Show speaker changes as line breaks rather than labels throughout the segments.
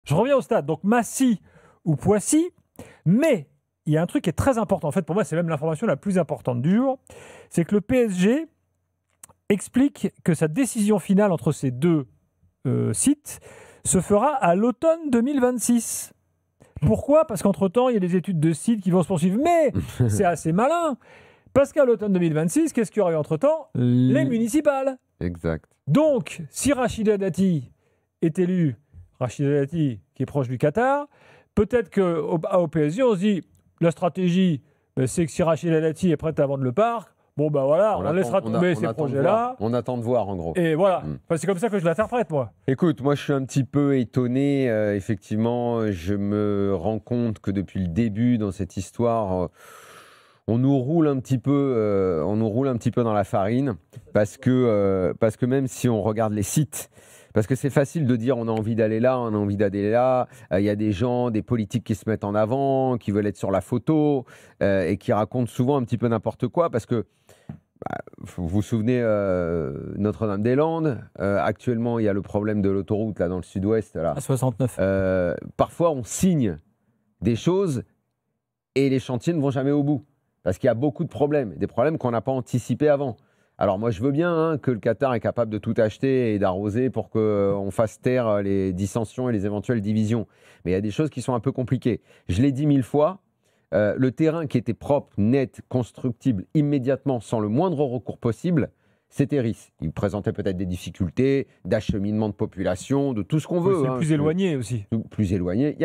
Je reviens au stade. Donc Massy ou Poissy, mais il y a un truc qui est très important. En fait, pour moi, c'est même l'information la plus importante du jour. C'est que le PSG explique que sa décision finale entre ces deux sites se fera à l'automne 2026. Pourquoi ? Parce qu'entre-temps, il y a des études de sites qui vont se poursuivre. Mais c'est assez malin. Parce qu'à l'automne 2026, qu'est-ce qu'il y aura eu entre-temps ? Les municipales.
Exact.
Donc, si Rachida Dati est élu, Rachida Dati qui est proche du Qatar, peut-être qu'au PSG, on se dit, la stratégie, c'est que si Rachida Dati est prête à vendre le parc, bon ben voilà, on laissera tomber ces projets-là.
On attend de voir, en gros.
Et voilà, enfin, c'est comme ça que je l'interprète, moi.
Écoute, moi je suis un petit peu étonné. Effectivement, je me rends compte que depuis le début dans cette histoire, on nous roule un petit peu dans la farine, parce que même si on regarde les sites, parce que c'est facile de dire on a envie d'aller là, on a envie d'aller là. Il y a des gens, des politiques qui se mettent en avant, qui veulent être sur la photo et qui racontent souvent un petit peu n'importe quoi, parce que vous vous souvenez Notre-Dame-des-Landes, actuellement il y a le problème de l'autoroute là dans le sud-ouest là.
À 69.
Parfois on signe des choses et les chantiers ne vont jamais au bout parce qu'il y a beaucoup de problèmes, des problèmes qu'on n'a pas anticipés avant. Alors moi je veux bien que le Qatar est capable de tout acheter et d'arroser pour qu'on fasse taire les dissensions et les éventuelles divisions, mais il y a des choses qui sont un peu compliquées. Je l'ai dit 1000 fois. Le terrain qui était propre, net, constructible immédiatement, sans le moindre recours possible, c'était RIS. Il présentait peut-être des difficultés d'acheminement de population, de tout ce qu'on veut.
C'est plus éloigné aussi.
Plus éloigné.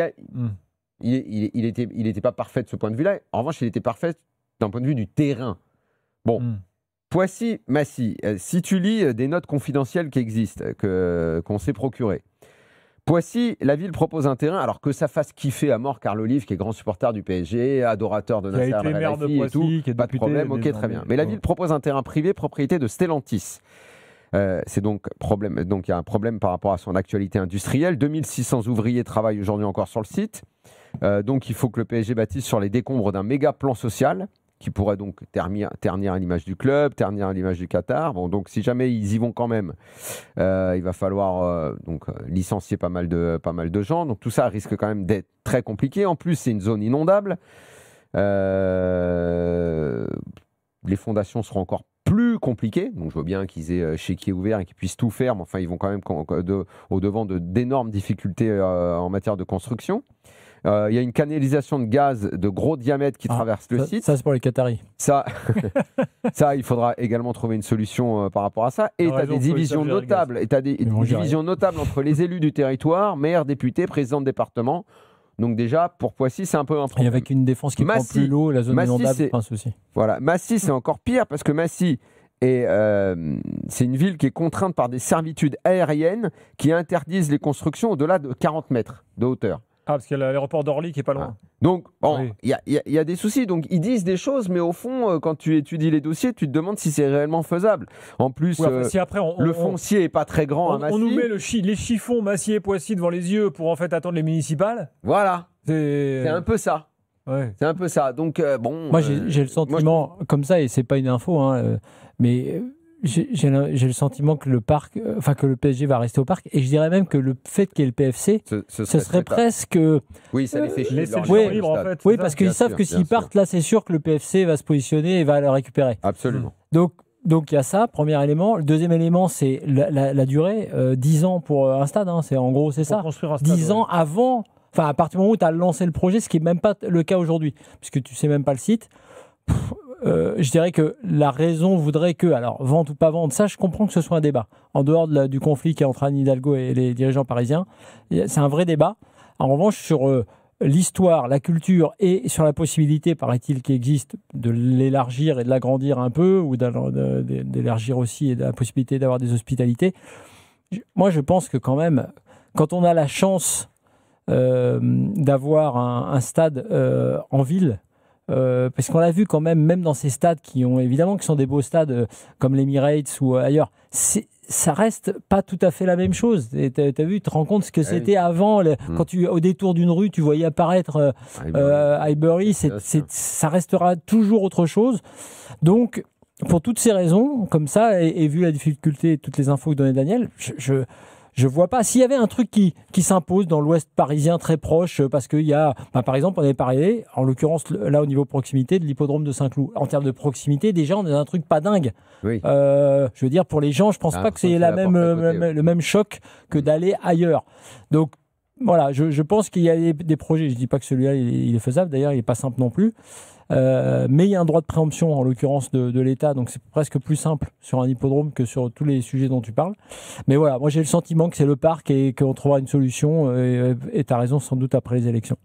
Il était pas parfait de ce point de vue-là. En revanche, il était parfait d'un point de vue du terrain. Bon, Poissy, Massy, si tu lis des notes confidentielles qui existent, qu'on s'est procurées, Poissy, la ville propose un terrain, alors que ça fasse kiffer à mort Carl Olive, qui est grand supporter du PSG, adorateur de Nasser El-Khelaifi et tout, pas de problème, ok, très bien. Mais la ville propose un terrain privé, propriété de Stellantis. C'est donc il y a un problème par rapport à son actualité industrielle. 2600 ouvriers travaillent aujourd'hui encore sur le site. Donc il faut que le PSG bâtisse sur les décombres d'un méga plan social, qui pourrait donc ternir à l'image du club, ternir à l'image du Qatar. Bon, donc si jamais ils y vont quand même, il va falloir licencier pas mal de gens. Donc tout ça risque quand même d'être très compliqué. En plus, c'est une zone inondable. Les fondations seront encore plus compliquées. Donc je veux bien qu'ils aient chéquier ouvert et qu'ils puissent tout faire, mais enfin ils vont quand même au-devant d'énormes difficultés en matière de construction. Il y a une canalisation de gaz de gros diamètre qui traverse le site.
Ça, c'est pour les Qataris.
Ça, il faudra également trouver une solution par rapport à ça. Et tu as des divisions notables. Et tu as des divisions notables entre les élus du territoire, maires, députés, présidents de département. Donc déjà, pour Poissy, c'est un peu un problème.
Et avec une défense qui prend plus l'eau, la zone inondable, c'est un souci.
Voilà. Massy, c'est encore pire parce que Massy, c'est une ville qui est contrainte par des servitudes aériennes qui interdisent les constructions au-delà de 40 mètres de hauteur.
Ah, parce qu'il y a l'aéroport d'Orly qui est pas loin.
Donc, bon, il y a des soucis. Donc, ils disent des choses, mais au fond, quand tu étudies les dossiers, tu te demandes si c'est réellement faisable. En plus,
si après
le foncier n'est pas très grand à Massy.
On nous met les chiffons Massy et Poissy devant les yeux pour en fait attendre les municipales.
Voilà. C'est un peu ça.
Ouais.
C'est un peu ça. Donc, bon.
Moi, j'ai le sentiment, comme ça, et c'est pas une info, hein, mais j'ai le sentiment que que le PSG va rester au parc, et je dirais même que le fait qu'il y ait le PFC, ce serait presque.
Oui, ça les fait chier.
Libre, en fait. Oui, parce qu'ils savent que s'ils partent là, c'est sûr que le PFC va se positionner et va le récupérer.
Absolument.
Donc il y a ça, premier élément. Le deuxième élément, c'est la durée. 10 ans pour un stade, hein, en gros, c'est ça. 10 ans avant. Enfin, à partir du moment où tu as lancé le projet, ce qui n'est même pas le cas aujourd'hui, puisque tu ne sais même pas le site. Je dirais que la raison voudrait que, alors, vente ou pas vente, ça, je comprends que ce soit un débat. En dehors du conflit qui est entre Anne Hidalgo et les dirigeants parisiens, c'est un vrai débat. En revanche, sur l'histoire, la culture et sur la possibilité, paraît-il, qui existe de l'élargir et de l'agrandir un peu, ou d'élargir aussi et de la possibilité d'avoir des hospitalités, moi, je pense que quand même, quand on a la chance d'avoir un stade en ville, parce qu'on l'a vu quand même dans ces stades qui sont des beaux stades comme l'Emirates ou ailleurs, ça reste pas tout à fait la même chose. T'as vu, tu te rends compte ce que c'était avant, quand au détour d'une rue tu voyais apparaître Highbury, ça restera toujours autre chose. Donc pour toutes ces raisons comme ça, et vu la difficulté et toutes les infos que donnait Daniel, je vois pas. S'il y avait un truc qui s'impose dans l'ouest parisien très proche, parce qu'il y a, par exemple, on avait parlé, en l'occurrence, là, au niveau proximité, de l'hippodrome de Saint-Cloud. En termes de proximité, déjà, on a un truc pas dingue.
Oui.
Je veux dire, pour les gens, je pense pas que c'est le même choc que d'aller ailleurs. Donc, voilà, je pense qu'il y a des projets. Je dis pas que celui-là, il est faisable. D'ailleurs, il est pas simple non plus. Mais il y a un droit de préemption, en l'occurrence, de l'État, donc c'est presque plus simple sur un hippodrome que sur tous les sujets dont tu parles. Mais voilà, moi j'ai le sentiment que c'est le parc et qu'on trouvera une solution, et tu as raison, sans doute après les élections.